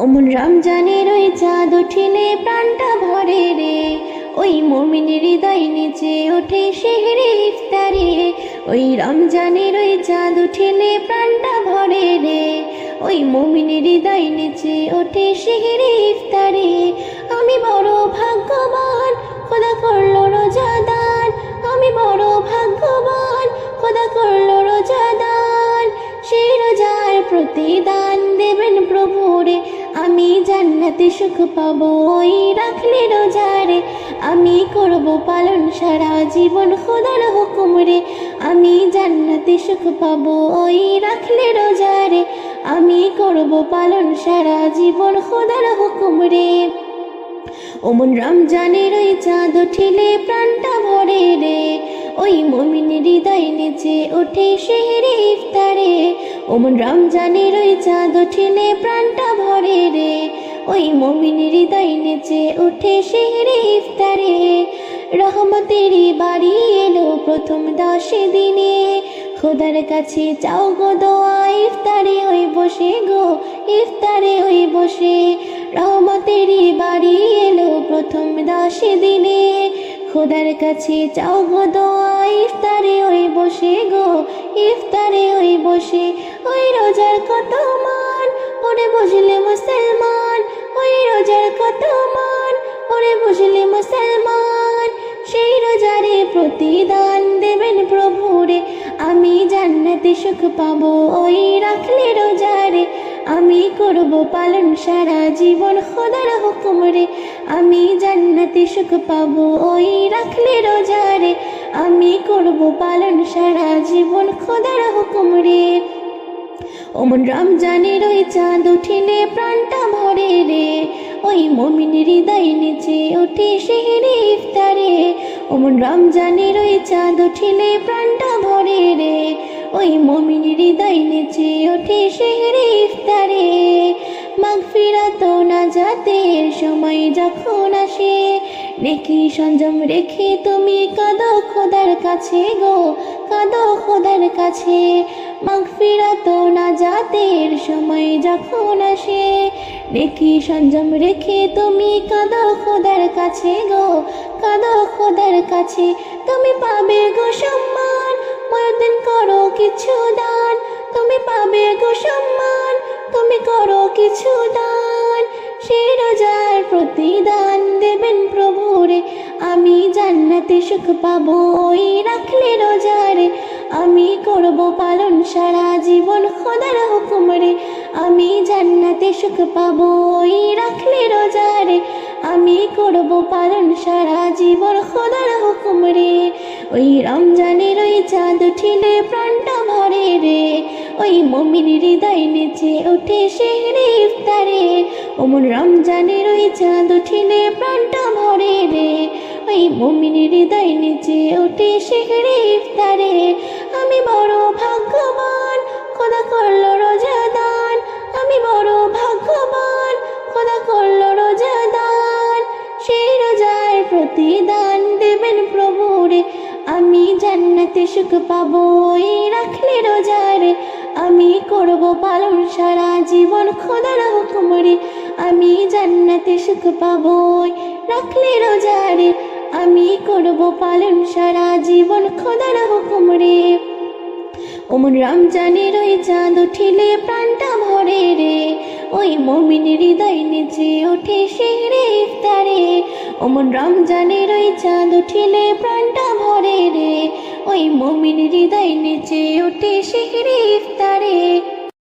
অমন রমজানের ওই চাঁদ উঠিলে প্রাণটা ভরে রে, ওই মুমিনের হৃদয় নিচে ওঠে সেহরে ইফতারে। ওই রমজানের ওই চাঁদ উঠিলে প্রাণটা ভরে রে, ওই মুমিনের হৃদয় নিচে ওঠে সেহরে ইফতারে। আমি বড় ভাগ্যবান, খোদা করলো রোজাদার। আমি বড় ভাগ্যবান, খোদা করলো রোজাদার। সেই রোজার প্রতিদান দেবেন প্রভুরে, আমি জান্নাতে সুখ পাবো ওই রাখলে রোজারে। আমি করব পালন সারা জীবন খোদার হুকুম রে, আমি জান্নাতে সুখ পাবো ওই রাখলে রোজারে। আমি করব পালন সারা জীবন খোদার হুকুম রে। ওমন রমজানের ওই চাঁদ উঠিলে প্রাণটা ভরে রে, ওই মুমিনের হৃদয় নিচে ওঠে সেহরে ইফতারে। ওমন রমজানের ওই চাঁদ উঠিলে প্রাণটা ভরে রে, ওই মুমিনের হৃদয় নিচে ওঠে সেহরে ইফতারে। রহমতেরই বাড়ি এলো প্রথম 10 দিনে, খোদার কাছে চাও গো দোয়া ইফতারে ওই বসে গো, ইফতারে ওই বসে। রহমতেরই বাড়ি এলো প্রথম 10 দিনে, খোদার কাছে চাও গো দোয়া ইফতারে ওই বসে গো, ইফতারে ওই বসে। ওই রোজার কত মান ওরে বুঝলে মুসলমান, ওই রোজার কত মান ওরে বুঝলে মুসলমান। সেই রোজারে প্রতিদান দেবেন প্রভুরে, আমি জান্নাতে সুখ পাবো ওই রাখলে রোজারে। আমি করব পালন সারা জীবন খোদার হুকুম রে, আমি জান্নাতে সুখ পাবো ওই রাখলে রোজারে। আমি করব পালন সারা জীবন খোদার হুকুম রে। ওমন রমজানের ওই চাঁদ উঠিলে প্রাণটা ভরে রে, ওই মুমিনের হৃদয় নিচে ওঠে সেহরে ইফতারে। ওমন রমজানের ওই চাঁদ উঠিলে প্রাণটা ভরে রে, ওই মুমিনের হৃদয় নিচে ওঠে সেহরে ইফতারে। মাগফিরাত ও নাজাতের সময় যখন আসে, নেকি সংযম রেখে তুমি কাঁদো খোদার কাছে গো, কাঁদো খোদার কাছে। মাগফিরাত ও নাজাতের সময় যখন আসে, নেকি সংযম রেখে তুমি কাঁদো খোদার কাছে গো, কাঁদো খোদার কাছে। তুমি পাবে গো সম্মান, ময়দিন করো কিছু দান। তুমি পাবে গো সম্মান, তুমি করো কিছু দান। সেই রোজার প্রতিদান দেবেন প্রভুরে, আমি জান্নাতে সুখ পাবো ওই রাখলে রোজারে। আমি করব পালন সারা জীবন খোদার হুকুম রে, আমি জান্নাতে সুখ পাবো ওই রাখলে রোজারে। আমি করব পালন সারা জীবন খোদার হুকুম রে। ওই রমজানের ওই চাঁদ উঠিলে প্রাণটা ভরে রে, ওই মুমিনের হৃদয় নিচে ওঠে সেহরে ইফতারে। ওমন রমজানের ওই চাঁদ উঠিলে প্রাণটা ভরে রে, ওই মুমিনের হৃদয় নিচে ওঠে সেহরে ইফতারে। আমি বড় ভাগ্যবান, খোদা করলো রোজাদান। আমি বড় ভাগ্যবান, খোদা করলো রোজাদান। সেই রোজার প্রতিদান দেবেন প্রভুরে, আমি জান্নাতে সুখ পাবো ওই রাখলে রোজারে। আমি করব পালন সারা জীবন খোদার হুকুম রে, আমি জান্নাতে সুখ পাবো ওই রাখলে রোজারে। আমি করব পালন সারা জীবন খোদার হুকুম রে। ওমন রমজানের ওই চাঁদ উঠিলে প্রাণটা ভরে রে, ওই মুমিনের হৃদয় নিচে ওঠে সেহরে ইফতারে। ওমন রমজানের ওই চাঁদ উঠিলে প্রাণটা ভরে রে, ওই মুমিনের হৃদয় নিচে ওঠে সেহরে ইফতারে।